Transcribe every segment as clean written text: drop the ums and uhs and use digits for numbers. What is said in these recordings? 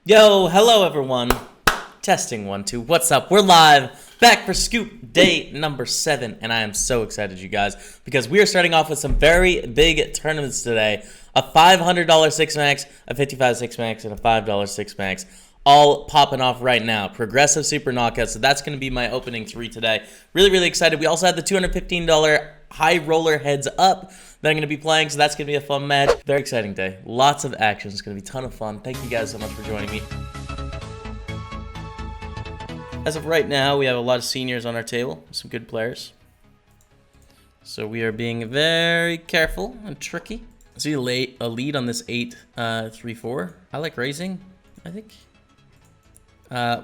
Yo, hello everyone. Testing 1, 2. What's up? We're live, back for scoop day number 7, and I am so excited, you guys, because we are starting off with some very big tournaments today. A $500 six max, a $55 six max, and a $5 six max, all popping off right now. Progressive super knockouts. So that's going to be my opening 3 today. Really excited. We also had the $215 high roller heads up that I'm going to be playing, so that's going to be a fun match. Very exciting day. Lots of action. It's going to be a ton of fun. Thank you guys so much for joining me. As of right now, we have a lot of seniors on our table. Some good players. So we are being very careful and tricky. See a lead on this 8-3-4. I like raising, I think.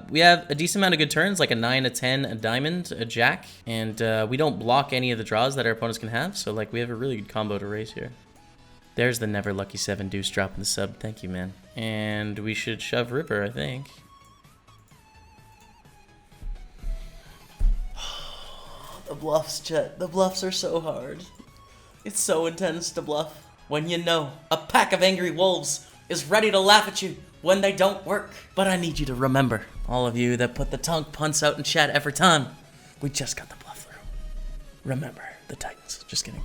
We have a decent amount of good turns, like a 9, a 10, a diamond, a jack, and we don't block any of the draws that our opponents can have, so like we have a really good combo to raise here. There's the never lucky 7 deuce dropping the sub. Thank you, man. And we should shove river, I think. The bluffs, Chet. The bluffs are so hard. It's so intense to bluff. When you know a pack of angry wolves is ready to laugh at you when they don't work. But I need you to remember, all of you that put the tongue punts out in chat every time, we just got the bluff through. Remember the Titans. Just kidding.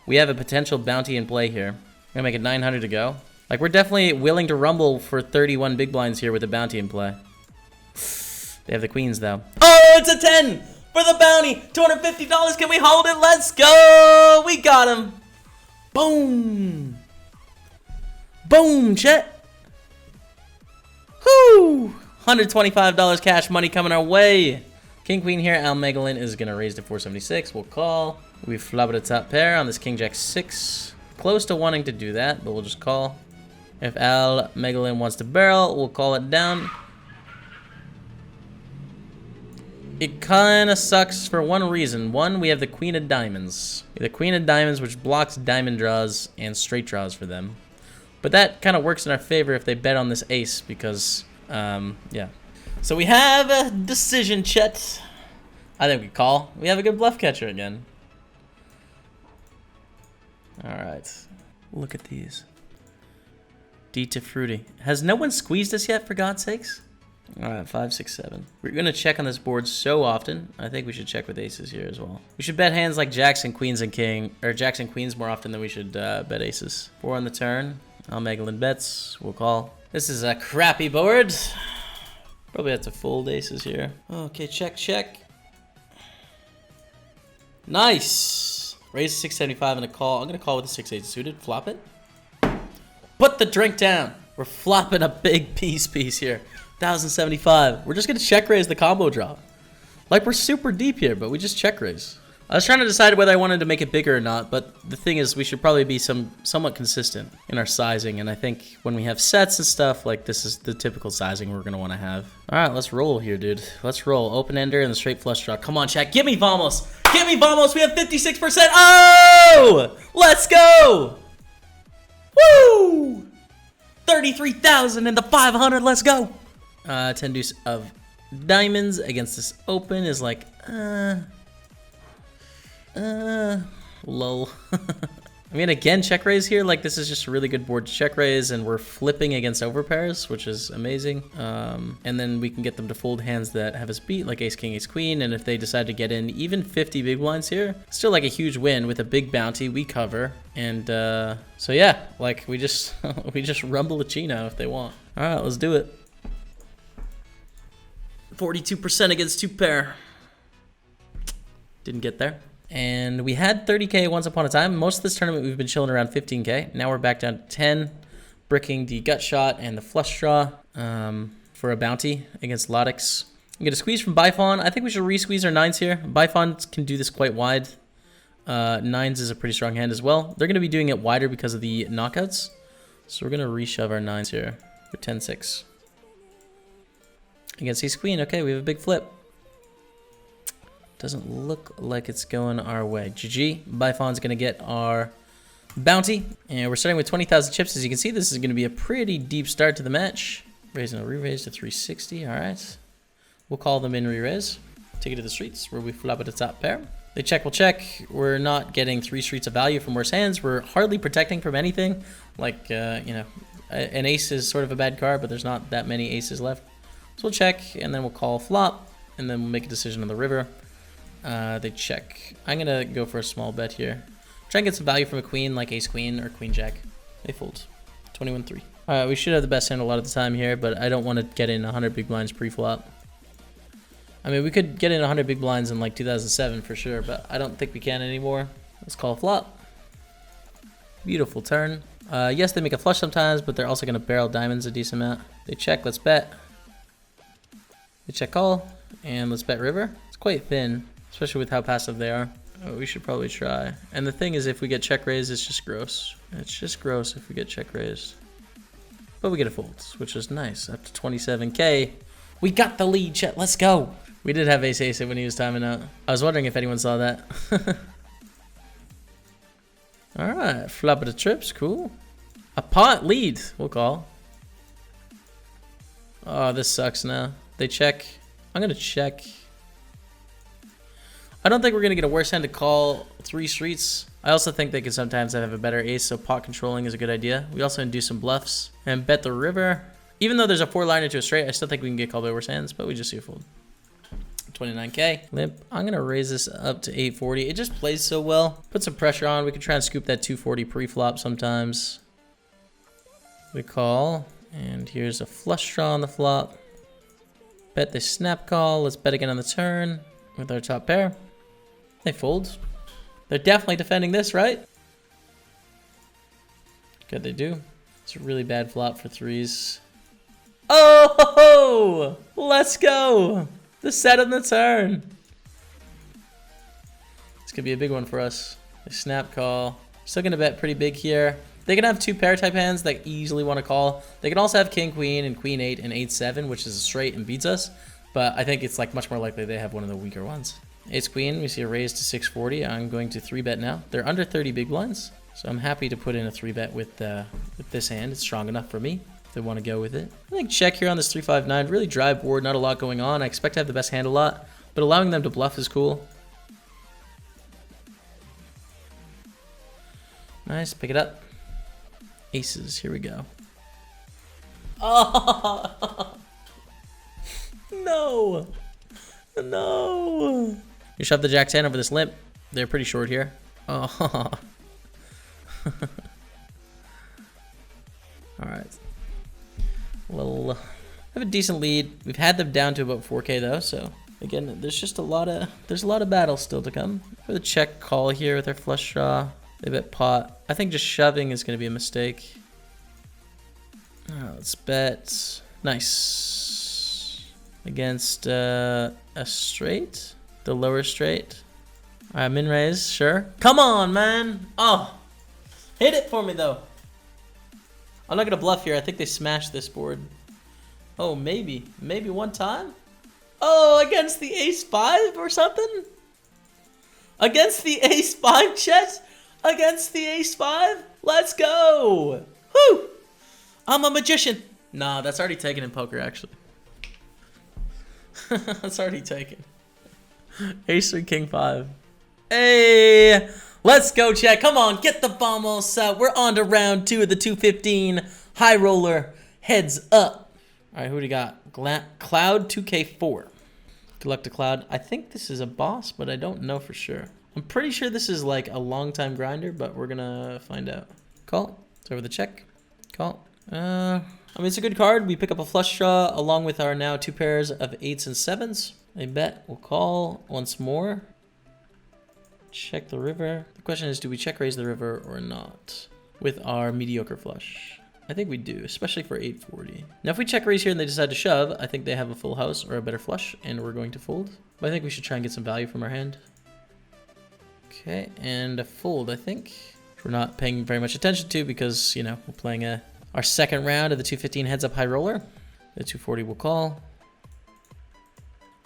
We have a potential bounty in play here. We're gonna make it 900 to go. Like, we're definitely willing to rumble for 31 big blinds here with a bounty in play. They have the queens though. Oh, it's a 10 for the bounty. $250. Can we hold it? Let's go. We got him. Boom. Boom, Chet. Whoo! $125 cash money coming our way. King Queen here. Al Megalyn is going to raise to 476. We'll call. We flop it a top pair on this King Jack 6. Close to wanting to do that, but we'll just call. If Al Megalyn wants to barrel, we'll call it down. It kind of sucks for one reason. One, we have the Queen of Diamonds. The Queen of Diamonds, which blocks diamond draws and straight draws for them. But that kind of works in our favor if they bet on this ace because, yeah. So we have a decision, Chet. I think we call. We have a good bluff catcher again. All right. Look at these. D to fruity. Has no one squeezed us yet, for God's sakes? All right, 5, 6, 7. We're going to check on this board so often. I think we should check with aces here as well. We should bet hands like jacks and queens and king, or jacks and queens more often than we should bet aces. 4 on the turn. Al Megalyn bets. We'll call. This is a crappy board. Probably have to fold aces here. Okay, check. Nice. Raise 675 and a call. I'm going to call with a 6-8 suited. Flop it. Put the drink down. We're flopping a big piece here. 1,075. We're just going to check raise the combo draw. Like, we're super deep here, but we just check raise. I was trying to decide whether I wanted to make it bigger or not, but the thing is we should probably be somewhat consistent in our sizing, and I think when we have sets and stuff, like, this is the typical sizing we're going to want to have. All right, let's roll here, dude. Let's roll. Open ender and the straight flush draw. Come on, chat. Give me Vamos. Give me Vamos. We have 56%. Oh! Let's go! Woo! 33,000 and the 500. Let's go! 10 deuce of diamonds against this open is like, lol. I mean, again, check raise here. Like, this is just a really good board to check raise, and we're flipping against overpairs, which is amazing. And then we can get them to fold hands that have us beat, like ace, king, ace, queen. And if they decide to get in even 50 big blinds here, still like a huge win with a big bounty. We cover, and so yeah, like we just we just rumble a Chino if they want. All right, let's do it. 42% against 2 pair. Didn't get there. And we had 30K once upon a time. Most of this tournament we've been chilling around 15K. Now we're back down to 10, bricking the gut shot and the flush draw for a bounty against Ahrix. We get a squeeze from Bifon. I think we should re-squeeze our 9s here. Bifon can do this quite wide. 9s is a pretty strong hand as well. They're going to be doing it wider because of the knockouts. So we're going to re-shove our 9s here for 10-6. Against ace queen. Okay, we have a big flip. Doesn't look like it's going our way. GG. Bifon's going to get our bounty. And we're starting with 20,000 chips. As you can see, this is going to be a pretty deep start to the match. Raising a re-raise to 360. All right. We'll call them in re-raise. Take it to the streets where we flop at the top pair. They check, we'll check. We're not getting 3 streets of value from worse hands. We're hardly protecting from anything. Like, you know, An ace is sort of a bad card, but there's not that many aces left. So we'll check, and then we'll call flop, and then we'll make a decision on the river. They check. I'm gonna go for a small bet here. Try and get some value from a queen, like ace queen or queen jack. They fold. 21-3. Alright, we should have the best hand a lot of the time here, but I don't want to get in 100 big blinds pre-flop. I mean, we could get in 100 big blinds in like 2007 for sure, but I don't think we can anymore. Let's call flop. Beautiful turn. Yes, they make a flush sometimes, but they're also going to barrel diamonds a decent amount. They check, let's bet. They check call, and let's bet river. It's quite thin, especially with how passive they are. Oh, we should probably try. And the thing is, if we get check raised, it's just gross. It's just gross if we get check raised. But we get a fold, which is nice. Up to 27K. We got the lead, chat. Let's go. We did have ace ace when he was timing out. I was wondering if anyone saw that. All right, flop of the trips, cool. A pot lead, we'll call. Oh, this sucks now. They check. I'm gonna check. I don't think we're gonna get a worse hand to call 3 streets. I also think they can sometimes have a better ace, so pot controlling is a good idea. We also induce some bluffs and bet the river. Even though there's a 4-liner to a straight, I still think we can get called by worse hands, but we just see a fold. 29K. Limp. I'm gonna raise this up to 840. It just plays so well. Put some pressure on. We can try and scoop that 240 pre-flop sometimes. We call, and here's a flush draw on the flop. Bet the snap call. Let's bet again on the turn with our top pair. They fold. They're definitely defending this, right? Good, they do. It's a really bad flop for 3s. Oh, let's go. The set on the turn. It's gonna be a big one for us. They snap call. Still gonna bet pretty big here. They can have 2 pair type hands that easily want to call. They can also have king queen and queen 8 and 8-7, which is a straight and beats us. But I think it's like much more likely they have one of the weaker ones. Ace queen, we see a raise to 640. I'm going to 3-bet now. They're under 30 big blinds, so I'm happy to put in a 3-bet with this hand. It's strong enough for me if they want to go with it. I think check here on this 3-5-9. Really dry board, not a lot going on. I expect to have the best hand a lot, but allowing them to bluff is cool. Nice, pick it up. Aces, here we go. Oh no, no. You shove the jack 10 over this limp. They're pretty short here. Oh. All right. Well, have a decent lead. We've had them down to about 4K though, so again, there's just a lot of battles still to come. For the check call here with our flush draw, they bet pot. I think just shoving is going to be a mistake. Let's bet. Nice. Against a straight, the lower straight. All right, min raise, sure. Come on, man. Oh, hit it for me though. I'm not gonna bluff here. I think they smashed this board. Oh, maybe one time. Oh, against the ace-5 or something. Against the ace-5, Chet. Against the ace-5. Let's go. Whoo! I'm a magician. Nah, that's already taken in poker, actually. That's already taken. Ace-3, king-5. Hey, let's go, chat. Come on, get the bombos out. We're on to round 2 of the 215. High roller, heads up. All right, who do you got? Cloud 2K4. Good luck to Cloud. I think this is a boss, but I don't know for sure. I'm pretty sure this is like a long-time grinder, but we're gonna find out. Call. It's over the check. Call. I mean, it's a good card. We pick up a flush draw along with our now 2 pairs of 8s and 7s. They bet. We'll call once more. Check the river. The question is, do we check raise the river or not with our mediocre flush? I think we do, especially for 840. Now, if we check raise here and they decide to shove, I think they have a full house or a better flush, and we're going to fold. But I think we should try and get some value from our hand. Okay, and a fold, I think. We're not paying very much attention to because, you know, we're playing our second round of the 215 heads up high roller. The 240 will call.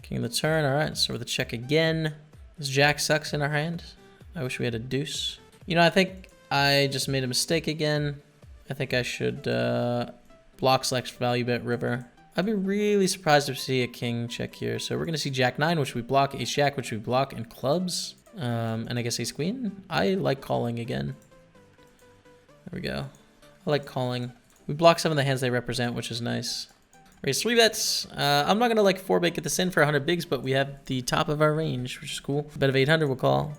King of the turn. All right, so with the check again. This jack sucks in our hand. I wish we had a deuce. You know, I think I just made a mistake again. I think I should block select value bet river. I'd be really surprised to see a king check here. So we're going to see jack 9, which we block, ace jack, which we block, and clubs. And I guess ace queen. I like calling again. There we go. I like calling. We block some of the hands they represent, which is nice. Raise 3 bets. I'm not gonna like 4-bet get this in for 100 bigs, but we have the top of our range, which is cool. Bet of 800 we'll call.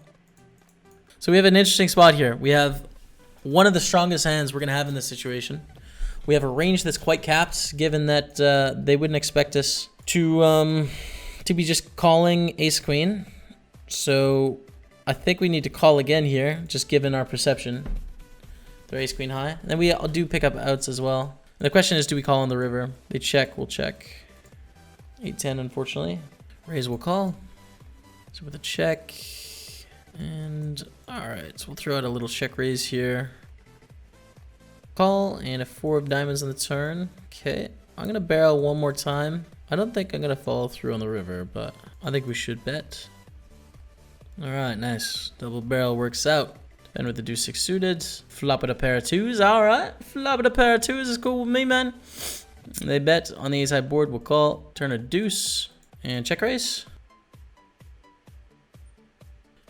So we have an interesting spot here. We have one of the strongest hands we're gonna have in this situation. We have a range that's quite capped, given that they wouldn't expect us to be just calling ace queen. So I think we need to call again here, just given our perception. They're ace queen high. And then we do pick up outs as well. And the question is, do we call on the river? They check, we'll check. 8-10, unfortunately. Raise, we'll call. So with a check. And alright, so we'll throw out a little check raise here. Call, and a 4 of diamonds on the turn. Okay, I'm gonna barrel one more time. I don't think I'm gonna follow through on the river, but I think we should bet. Alright, nice. Double barrel works out. And with the deuce 6 suited, flop it a pair of 2s. Alright, flop it a pair of 2s is cool with me, man. They bet on the ace high board. We'll call, turn a deuce, and check raise.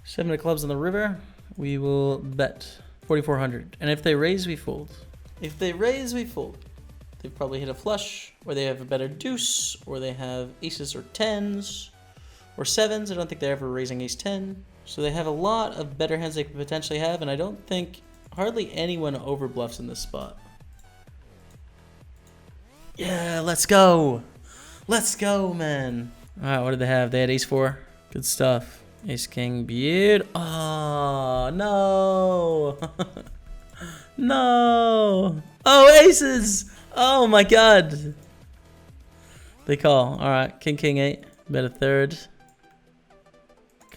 7 of clubs on the river. We will bet 4,400. And if they raise, we fold. If they raise, we fold. They probably hit a flush, or they have a better deuce, or they have aces or 10s, or 7s. I don't think they're ever raising ace 10. So they have a lot of better hands they could potentially have, and I don't think hardly anyone overbluffs in this spot. Yeah, let's go. Let's go, man. All right, what did they have? They had ace 4. Good stuff. Ace king, beaut. Oh, no. No. Oh, aces. Oh, my God. They call. All right, king, king, 8. Bet a third.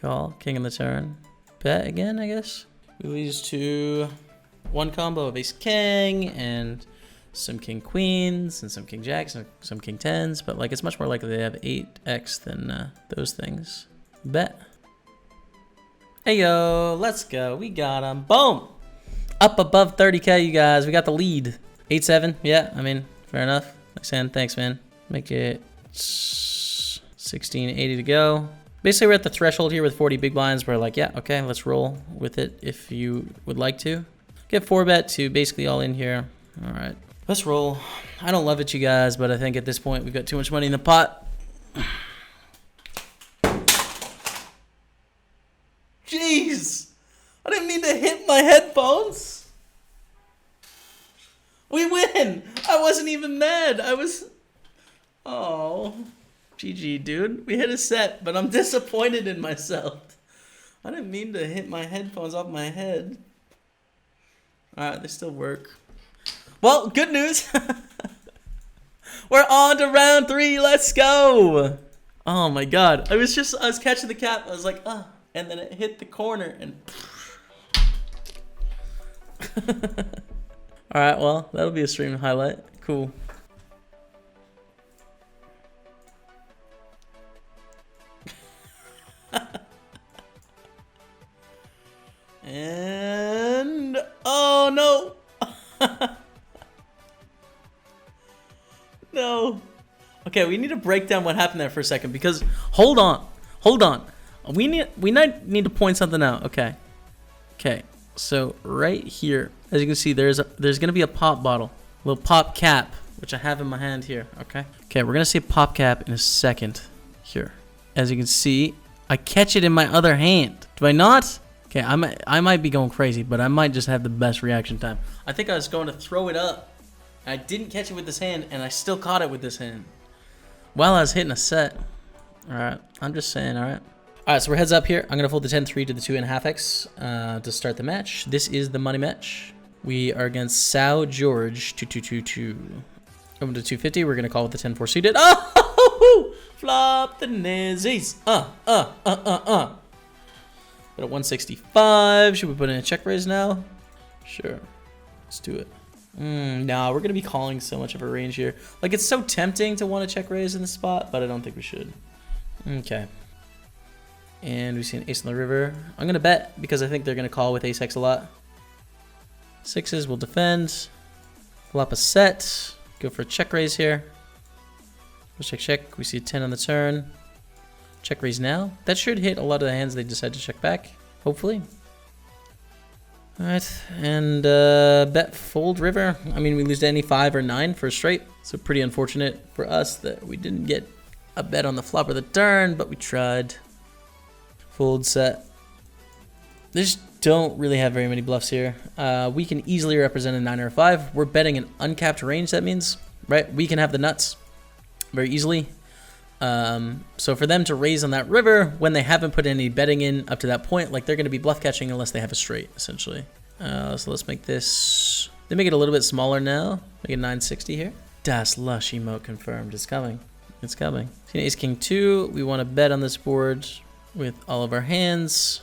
Call, king on the turn. Bet again, I guess. We lose to one combo of ace king and some king queens and some king jacks and some king tens, but like it's much more likely they have 8x than those things. Bet. Hey yo, let's go. We got him. Boom. Up above 30k, you guys. We got the lead. 8-7. Yeah, I mean, fair enough. Nice hand. Thanks, man. Make it 1680 to go. Basically, we're at the threshold here with 40 big blinds. We're like, yeah, okay, let's roll with it if you would like to. Get 4-bet to basically all in here. All right, let's roll. I don't love it, you guys, but I think at this point we've got too much money in the pot. Jeez, I didn't mean to hit my headphones. We win. I wasn't even mad. I was, oh. GG, dude. We hit a set, but I'm disappointed in myself. I didn't mean to hit my headphones off my head. Alright, they still work. Well, good news. We're on to round 3. Let's go. Oh my God. I was catching the cap. I was like, ah. And then it hit the corner and... Alright, well, that'll be a stream highlight. Cool. And oh no. No. Okay, we need to break down what happened there for a second because hold on. We need to point something out. Okay. So right here, as you can see, there's gonna be a pop bottle, a little pop cap, which I have in my hand here. Okay, we're gonna see a pop cap in a second here. As you can see, I catch it in my other hand. Do I not? Okay, I might be going crazy, but I might just have the best reaction time. I think I was going to throw it up. I didn't catch it with this hand, and I still caught it with this hand while I was hitting a set. All right, I'm just saying, all right. All right, so we're heads up here. I'm going to fold the 10-3 to the 2.5x to start the match. This is the money match. We are against Sao George, 2-2-2-2. Over to 250, we're going to call with the 10-4 suited. Oh, flop the nizzies. But at 165, should we put in a check raise now? Sure, let's do it. No, we're gonna be calling so much of a range here. Like, it's so tempting to want to check raise in the spot, but I don't think we should. Okay. And we see an ace on the river. I'm gonna bet because I think they're gonna call with ace X a lot. 6s will defend. Flop a set. Go for a check raise here. Check. We see a 10 on the turn. Check raise now. That should hit a lot of the hands they decide to check back, hopefully. All right, and bet fold river. I mean, we lose to any 5 or 9 for a straight. So pretty unfortunate for us that we didn't get a bet on the flop or the turn, but we tried. Fold set. They just don't really have very many bluffs here. We can easily represent a 9 or a 5. We're betting an uncapped range, that means, right? We can have the nuts very easily. So for them to raise on that river when they haven't put any betting in up to that point, like they're going to be bluff catching unless they have a straight, essentially. So let's make this, they make it a little bit smaller now. Make it 960 here. Das Lush emote confirmed. It's coming. It's coming. See an ace king 2. We want to bet on this board with all of our hands.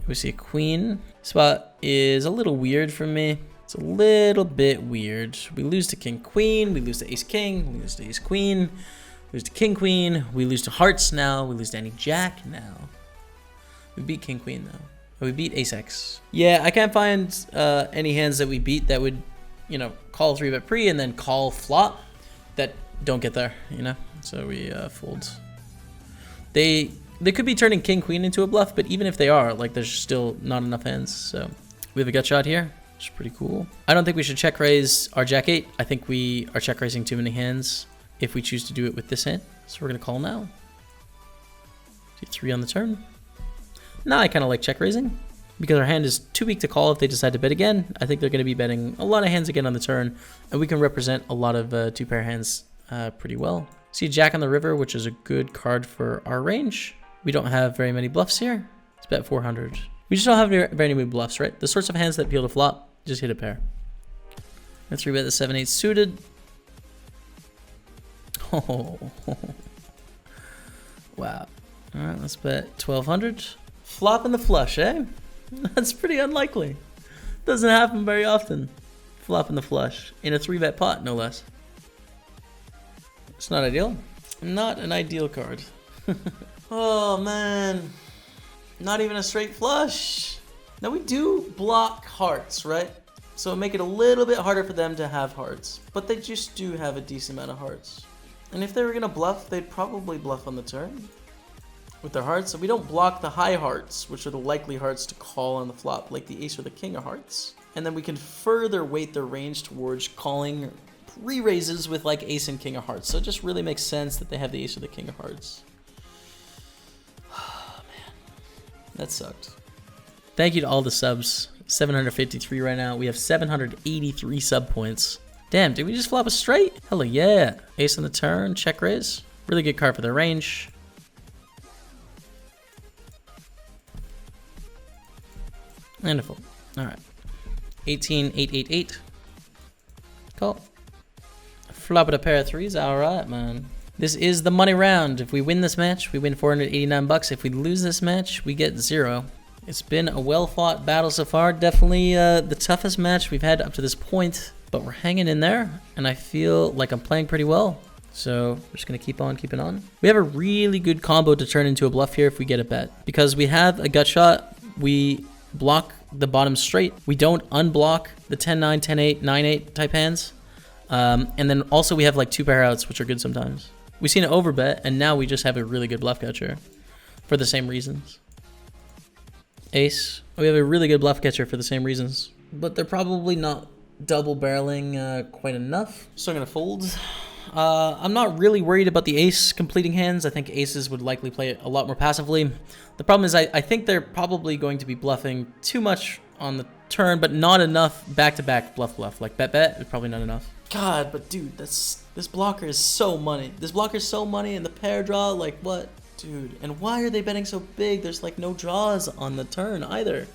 We see a queen. Spot is a little weird for me. It's a little bit weird. We lose to king queen. We lose to ace king. We lose to ace queen. We lose to king queen. We lose to hearts now. We lose to any jack now. We beat king queen though. Oh, we beat ace x. Yeah, I can't find any hands that we beat that would, you know, call 3-bet pre and then call flop that don't get there, you know? So we fold. They could be turning king queen into a bluff, but even if they are, like, there's still not enough hands. So we have a gut shot here, which is pretty cool. I don't think we should check raise our jack 8. I think we are check raising too many hands if we choose to do it with this hand. So we're gonna call now. See 3 on the turn. Now I kind of like check raising because our hand is too weak to call if they decide to bet again. I think they're going to be betting a lot of hands again on the turn, and we can represent a lot of 2-pair hands pretty well. See jack on the river, which is a good card for our range. We don't have very many bluffs here. Let's bet 400. We just don't have very many bluffs, right? The sorts of hands that peel to flop, just hit a pair. Let's 3-bet the 7-8 suited. Oh, wow. All right, let's bet 1200. Flop in the flush, eh? That's pretty unlikely. Doesn't happen very often. Flop in the flush. In a 3-bet pot, no less. It's not ideal. Not an ideal card. Oh, man. Not even a straight flush. Now, we do block hearts, right? So it'll make it a little bit harder for them to have hearts. But they just do have a decent amount of hearts. And if they were going to bluff, they'd probably bluff on the turn with their hearts. So we don't block the high hearts, which are the likely hearts to call on the flop, like the ace or the king of hearts. And then we can further weight their range towards calling re-raises with like ace and king of hearts. So it just really makes sense that they have the ace or the king of hearts. Oh, man. That sucked. Thank you to all the subs. 753 right now. We have 783 sub points. Damn, did we just flop a straight? Hell yeah. Ace on the turn, check raise. Really good card for their range. Wonderful. All right. 18, 8, 8, 8. Call. Flop with a pair of 3s. All right, man. This is the money round. If we win this match, we win 489 bucks. If we lose this match, we get 0. It's been a well-fought battle so far. Definitely the toughest match we've had up to this point, but we're hanging in there, and I feel like I'm playing pretty well. So we're just going to keep on keeping on. We have a really good combo to turn into a bluff here if we get a bet. Because we have a gut shot, we block the bottom straight. We don't unblock the 10-9, 10-8, 9-8 type hands. And then also we have like 2-pair outs, which are good sometimes. We see an overbet, and now we just have a really good bluff catcher for the same reasons. Ace. We have a really good bluff catcher for the same reasons. But they're probably not double barreling quite enough. So I'm going to fold. I'm not really worried about the ace completing hands. I think aces would likely play it a lot more passively. The problem is I think they're probably going to be bluffing too much on the turn, but not enough back-to-back bluff. Like bet is probably not enough. God, but dude, this blocker is so money. This blocker is so money, and the pair draw, like what? Dude, and why are they betting so big? There's like no draws on the turn either,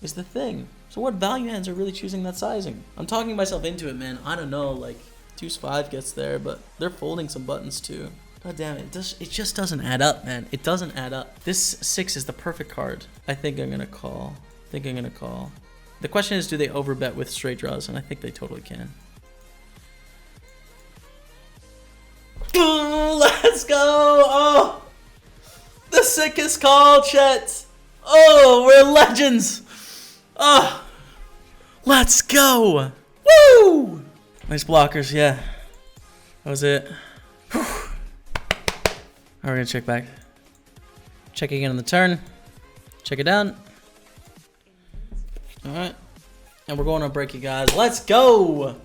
is the thing. So what value hands are really choosing that sizing? I'm talking myself into it, man. I don't know, like deuce 5 gets there, but they're folding some buttons too. God damn it, it just doesn't add up, man. It doesn't add up. This 6 is the perfect card. I think I'm gonna call. The question is, do they overbet with straight draws? And I think they totally can. Ooh, let's go! Oh! The sickest call, chat. Oh, we're legends. Oh, let's go. Woo! Nice blockers, yeah. That was it. Whew. All right, we're gonna check back. Check again on the turn. Check it down. All right. And we're going on break, you guys. Let's go.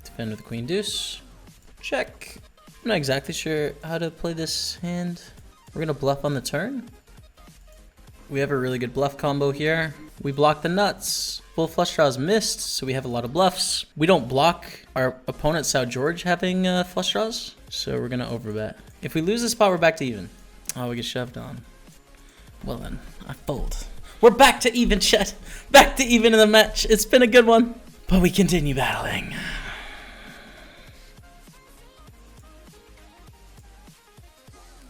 Defend with the queen deuce. Check. I'm not exactly sure how to play this hand. We're going to bluff on the turn. We have a really good bluff combo here. We block the nuts. Full flush draws missed, so we have a lot of bluffs. We don't block our opponent, Sao George, having flush draws, so we're going to overbet. If we lose this spot, we're back to even. Oh, we get shoved on. Well then, I fold. We're back to even, chat. Back to even in the match. It's been a good one, but we continue battling.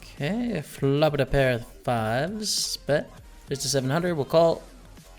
Okay, flop it a pair of fives. Bet. There's to 700. We'll call.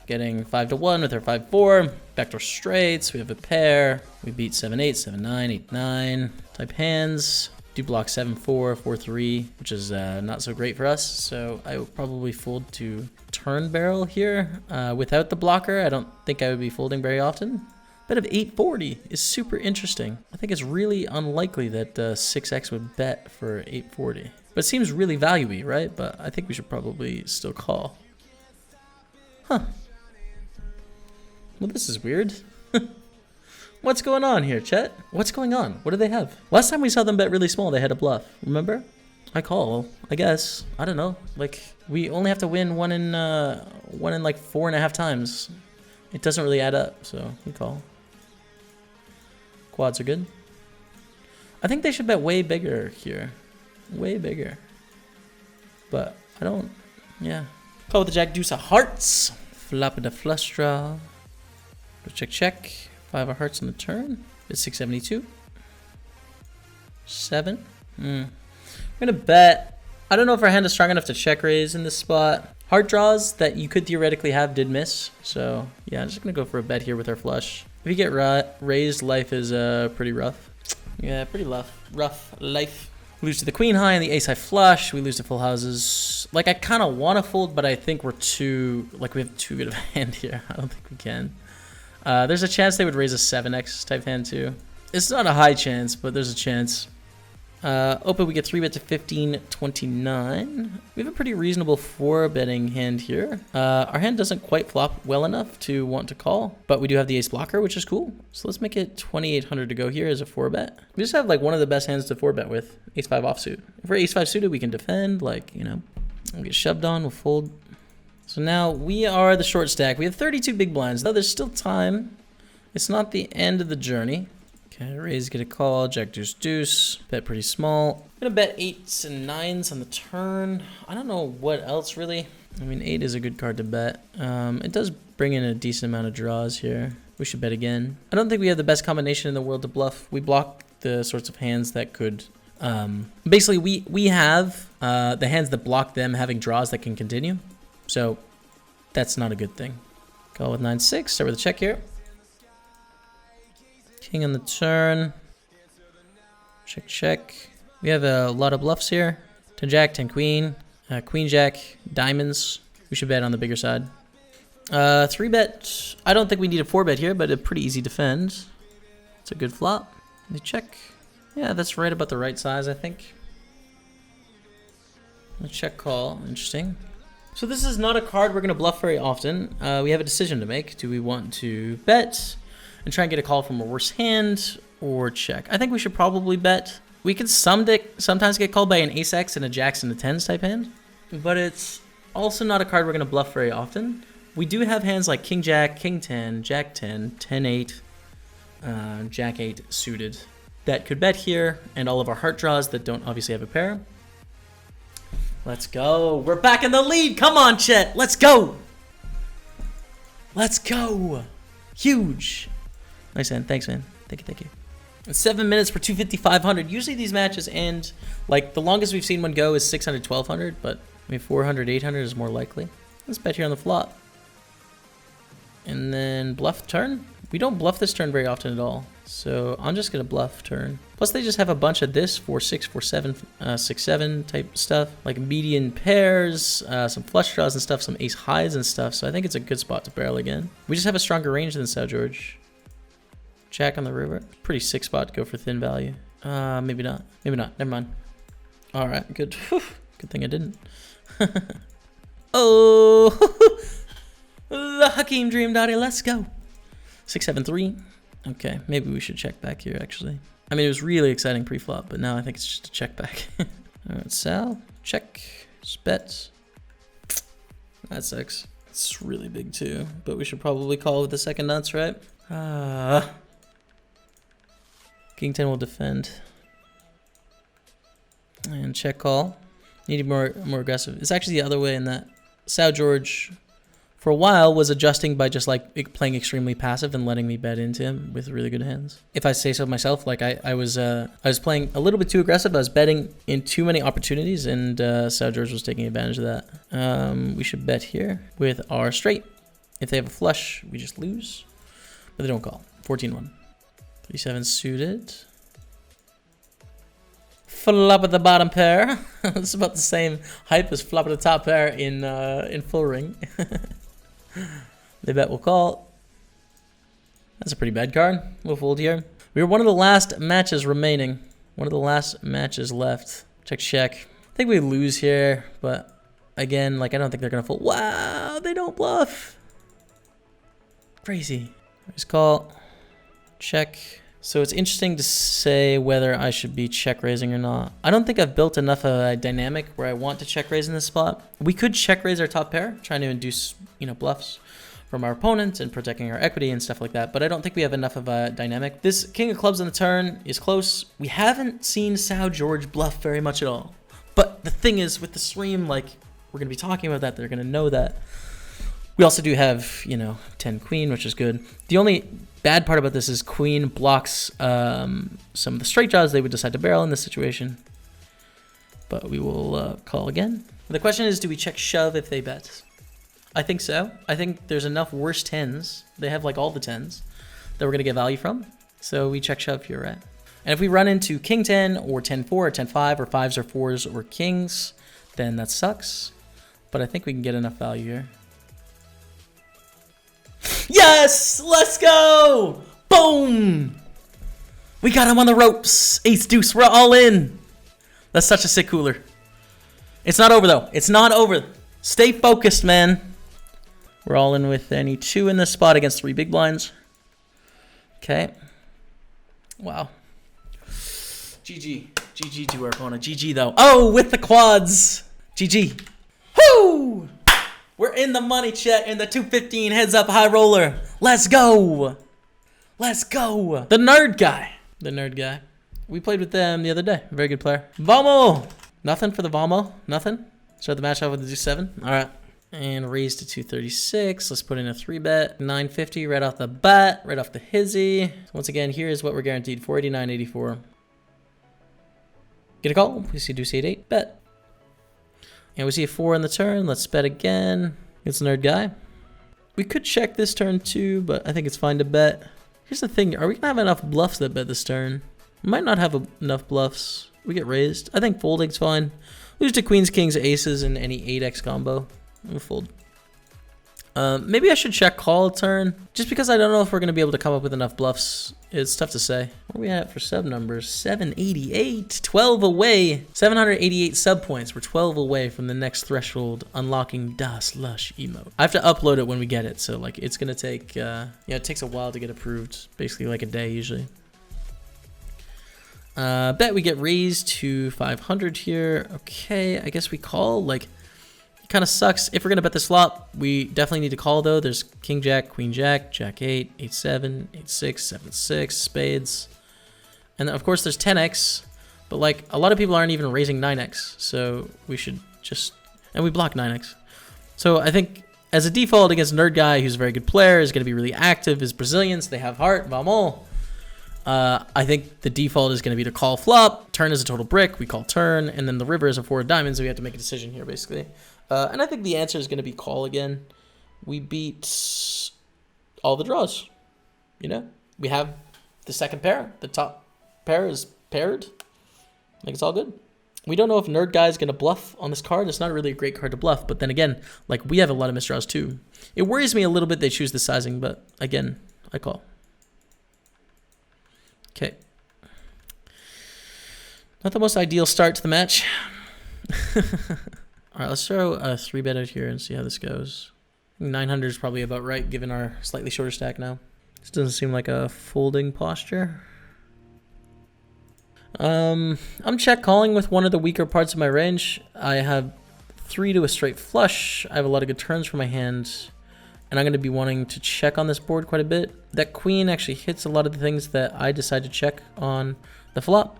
Getting 5 to 1 with our 5-4. Backdoor straights. We have a pair. We beat 7-8, 7-9, 8-9 type hands. Do block 7-4, 4-3, which is not so great for us. So I will probably fold to turn barrel here. Without the blocker, I don't think I would be folding very often. Bet of 840 is super interesting. I think it's really unlikely that 6x would bet for 840. But it seems really value-y, right? But I think we should probably still call. Huh. Well, this is weird. What's going on here, chat? What's going on? What do they have? Last time we saw them bet really small, they had a bluff. Remember? I call, I guess. I don't know. Like, we only have to win one in like 4.5 times. It doesn't really add up, so we call. Quads are good. I think they should bet way bigger here. Way bigger. But I don't, yeah. Call with the jack deuce of hearts. Flop it a flush draw. Check, check. 5 of hearts on the turn. It's 672. 7. I'm gonna bet. I don't know if our hand is strong enough to check raise in this spot. Heart draws that you could theoretically have did miss. So yeah, I'm just gonna go for a bet here with our flush. If you get raised, life is pretty rough. Yeah, pretty rough life. Lose to the queen high and the ace high flush. We lose to full houses. Like, I kind of want to fold, but I think we're too, like, we have too good of a hand here. I don't think we can. There's a chance they would raise a 7x type hand too. It's not a high chance, but there's a chance. Open, we get 3-bet to 15.29. We have a pretty reasonable 4-betting hand here. Our hand doesn't quite flop well enough to want to call, but we do have the ace blocker, which is cool. So let's make it 2,800 to go here as a 4-bet. We just have like one of the best hands to 4-bet with, ace-5 offsuit. If we're ace-5 suited, we can defend, like, you know, we'll get shoved on, we'll fold. So now we are the short stack. We have 32 big blinds, though there's still time. It's not the end of the journey. Okay, raise, get a call, jack, deuce, deuce. Bet pretty small. I'm gonna bet 8s and 9s on the turn. I don't know what else really. I mean, 8 is a good card to bet. It does bring in a decent amount of draws here. We should bet again. I don't think we have the best combination in the world to bluff. We block the sorts of hands that could... basically, we have the hands that block them having draws that can continue. So that's not a good thing. Call with 9-6, start with a check here. King on the turn. Check, check. We have a lot of bluffs here. 10 jack, 10 queen, queen jack, diamonds. We should bet on the bigger side. 3-bet. I don't think we need a 4-bet here, but a pretty easy defend. It's a good flop. Let me check. Yeah, that's right about the right size, I think. A check call. Interesting. So this is not a card we're going to bluff very often. We have a decision to make. Do we want to bet and try and get a call from a worse hand, or check? I think we should probably bet. We can sometimes get called by an ace-x and a jacks and a tens type hand, but it's also not a card we're going to bluff very often. We do have hands like king-jack, king-10, jack-10, 10-8, jack-8 suited that could bet here, and all of our heart draws that don't obviously have a pair. Let's go. We're back in the lead. Come on, Chet. Let's go. Let's go. Huge. Nice hand. Thanks, man. Thank you, thank you. 7 minutes for 250-500. Usually these matches end, like, the longest we've seen one go is 600-1200, but I mean 400-800 is more likely. Let's bet here on the flop. And then bluff turn. We don't bluff this turn very often at all, so I'm just gonna bluff turn. Plus they just have a bunch of this 4-6, 4-7, 6-7 type stuff, like median pairs, some flush draws and stuff, some ace highs and stuff. So I think it's a good spot to barrel again. We just have a stronger range than Sao George. Jack on the river. Pretty sick spot to go for thin value. Maybe not. Maybe not. Never mind. All right, good. Whew. Good thing I didn't. Oh. The Hakeem Dream Daddy, let's go. 673. Okay, maybe we should check back here, actually. I mean, it was really exciting pre-flop, but now I think it's just a check back. All right, Sal, check, bet. That sucks. It's really big too, but we should probably call with the second nuts, right? King 10 will defend. And check call. Need more aggressive. It's actually the other way in that Sal George, for a while, was adjusting by just like playing extremely passive and letting me bet into him with really good hands. If I say so myself, like I was playing a little bit too aggressive. I was betting in too many opportunities, and Sal George was taking advantage of that. We should bet here with our straight. If they have a flush, we just lose, but they don't call. 14-1. 3-7 suited. Flop at the bottom pair. It's about the same hype as flop at the top pair in full ring. They bet we'll call. That's a pretty bad card. We'll fold here. We were one of the last matches remaining. One of the last matches left. Check. I think we lose here, but again, like I don't think they're gonna fold. Wow, they don't bluff. Crazy. Just call. Check. So it's interesting to say whether I should be check raising or not. I don't think I've built enough of a dynamic where I want to check raise in this spot. We could check raise our top pair, trying to induce, bluffs from our opponents and protecting our equity and stuff like that. But I don't think we have enough of a dynamic. This king of clubs on the turn is close. We haven't seen Sal George bluff very much at all. But the thing is, with the stream, like we're gonna be talking about that. They're gonna know that. We also do have, 10 queen, which is good. The only bad part about this is queen blocks some of the straight draws they would decide to barrel in this situation. But we will call again. The question is, do we check shove if they bet? I think so. I think there's enough worse 10s. They have like all the 10s that we're going to get value from. So we check shove here, right? And if we run into king 10 or 10-4 or 10-5 or 5s or 4s or kings, then that sucks. But I think we can get enough value here. Yes! Let's go! Boom! We got him on the ropes. Ace deuce, we're all in. That's such a sick cooler. It's not over though. It's not over. Stay focused, man. We're all in with any 2 in this spot against 3 big blinds. Okay. Wow. GG. GG to our opponent. GG though. Oh, with the quads. GG. Woo! We're in the money, chat, in the 215 heads up high roller. Let's go. Let's go. The nerd guy. The nerd guy. We played with them the other day. Very good player. Vamo. Nothing for the Vamo. Nothing. Start the match off with the 2-7. All right. And raise to 236. Let's put in a 3-bet. 950 right off the bat. Right off the hizzy. So once again, here's what we're guaranteed. 489.84. Get a call. We see deuce 8-8. Bet. And we see a 4 on the turn. Let's bet again. It's nerd guy. We could check this turn too, but I think it's fine to bet. Here's the thing. Are we going to have enough bluffs that bet this turn? We might not have enough bluffs. We get raised. I think folding's fine. Lose to queens, kings, aces, and any 8x combo. We'll fold. Maybe I should check call a turn. Just because I don't know if we're going to be able to come up with enough bluffs. It's tough to say. What are we at for sub numbers? 788. 12 away. 788 sub points. We're 12 away from the next threshold, unlocking Das Lush emote. I have to upload it when we get it. So like it's going to take, it takes a while to get approved. Basically like a day usually. Bet we get raised to 500 here. Okay, I guess we call. Like, it kind of sucks. If we're going to bet this flop, we definitely need to call, though. There's king, jack, queen, jack, jack 8, 8-7, 8-6, 7-6, spades. And then, of course, there's 10x. But, like, a lot of people aren't even raising 9x. So we should just... And we block 9x. So I think, as a default against Nerd Guy, who's a very good player, is going to be really active, is Brazilians, they have heart, vamos. I think the default is going to be to call flop. Turn is a total brick. We call turn. And then the river is a 4 of diamonds. So we have to make a decision here, basically. And I think the answer is going to be call again. We beat all the draws. We have the second pair. The top pair is paired. Like, it's all good. We don't know if Nerd Guy is going to bluff on this card. It's not really a great card to bluff. But then again, like, we have a lot of misdraws, too. It worries me a little bit they choose the sizing. But, again, I call. Okay. Not the most ideal start to the match. All right, let's throw a 3-bet out here and see how this goes. 900 is probably about right given our slightly shorter stack now. This doesn't seem like a folding posture. I'm check calling with one of the weaker parts of my range. I have 3 to a straight flush. I have a lot of good turns for my hand, and I'm going to be wanting to check on this board quite a bit. That queen actually hits a lot of the things that I decide to check on the flop.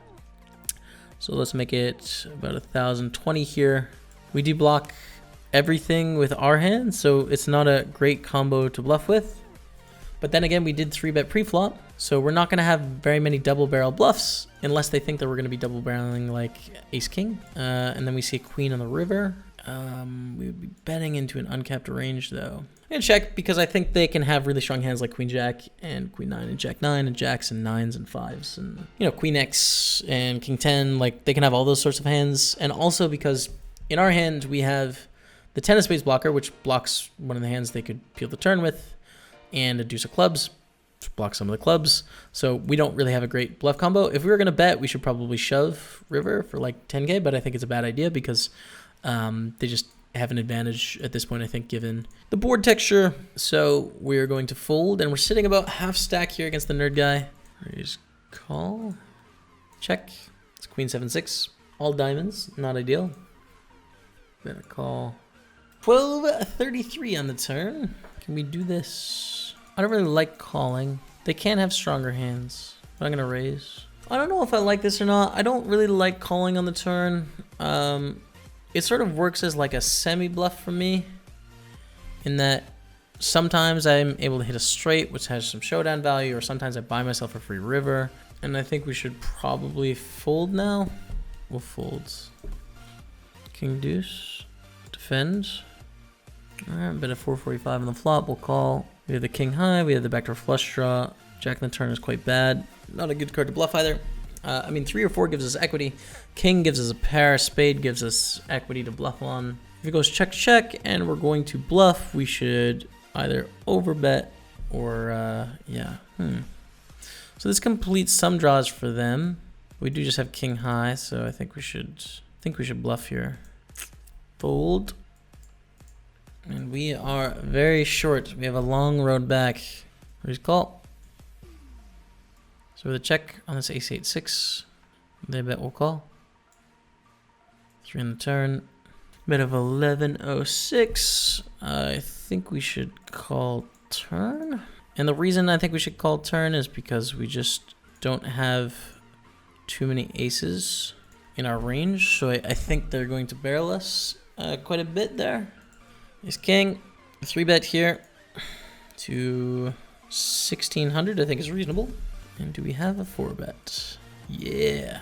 So let's make it about 1,020 here. We do block everything with our hand, so it's not a great combo to bluff with. But then again, we did 3-bet pre-flop, so we're not going to have very many double barrel bluffs unless they think that we're going to be double barreling like ace-king. And then we see a queen on the river. We would be betting into an uncapped range though. I'm going to check because I think they can have really strong hands like queen-jack and queen-9 and jack-9 and jacks and 9s and 5s. And, you know, queen-x and king-10, like they can have all those sorts of hands. And also because in our hand, we have the 10 of spades blocker, which blocks one of the hands they could peel the turn with, and a deuce of clubs, which blocks some of the clubs. So we don't really have a great bluff combo. If we were going to bet, we should probably shove river for like 10K, but I think it's a bad idea because they just have an advantage at this point, I think, given the board texture. So we're going to fold, and we're sitting about half stack here against the nerd guy. Raise call. Check. It's queen 7-6. All diamonds. Not ideal. Better call. 12-33 on the turn. Can we do this? I don't really like calling. They can have stronger hands. But I'm going to raise. I don't know if I like this or not. I don't really like calling on the turn. It sort of works as like a semi-bluff for me, in that sometimes I'm able to hit a straight, which has some showdown value, or sometimes I buy myself a free river. And I think we should probably fold now. We'll fold. King deuce. Defend. Alright, bet at 445 on the flop. We'll call. We have the king high. We have the backdoor flush draw. Jack on the turn is quite bad. Not a good card to bluff either. I mean, 3 or 4 gives us equity. King gives us a pair. Spade gives us equity to bluff on. If it goes check, check, and we're going to bluff, we should either overbet or, yeah. So this completes some draws for them. We do just have king high, so I think we should bluff here. Fold. And we are very short. We have a long road back. Raise call. So with a check on this ace 8-6, they bet we'll call. 3 on the turn. Bet of 11-06. I think we should call turn. And the reason I think we should call turn is because we just don't have too many aces in our range. So I think they're going to barrel us quite a bit there. Ace king. 3-bet here to 1,600, I think is reasonable. And do we have a 4-bet? Yeah.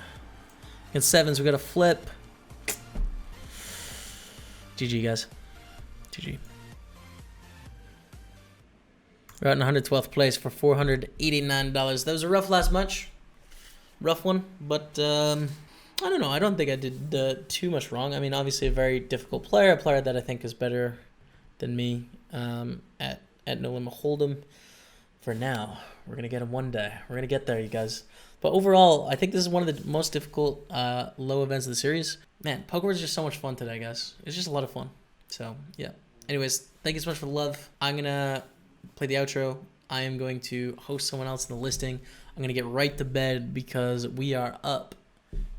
Against 7s, we got a flip. GG, guys. GG. We're out in 112th place for $489. That was a rough last match. Rough one, but I don't know. I don't think I did too much wrong. I mean, obviously a very difficult player, a player that I think is better than me at No Limit Hold'em. For now, we're gonna get him one day. We're gonna get there, you guys. But overall, I think this is one of the most difficult low events of the series. Man, poker was just so much fun today, guys. It's just a lot of fun. So yeah. Anyways, thank you so much for the love. I'm gonna play the outro. I am going to host someone else in the listing. I'm gonna get right to bed because we are up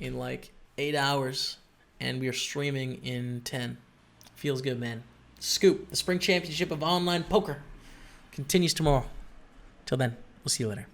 in like 8 hours and we are streaming in 10. Feels good, man. Scoop, the Spring Championship of Online Poker, continues tomorrow. Till then, we'll see you later.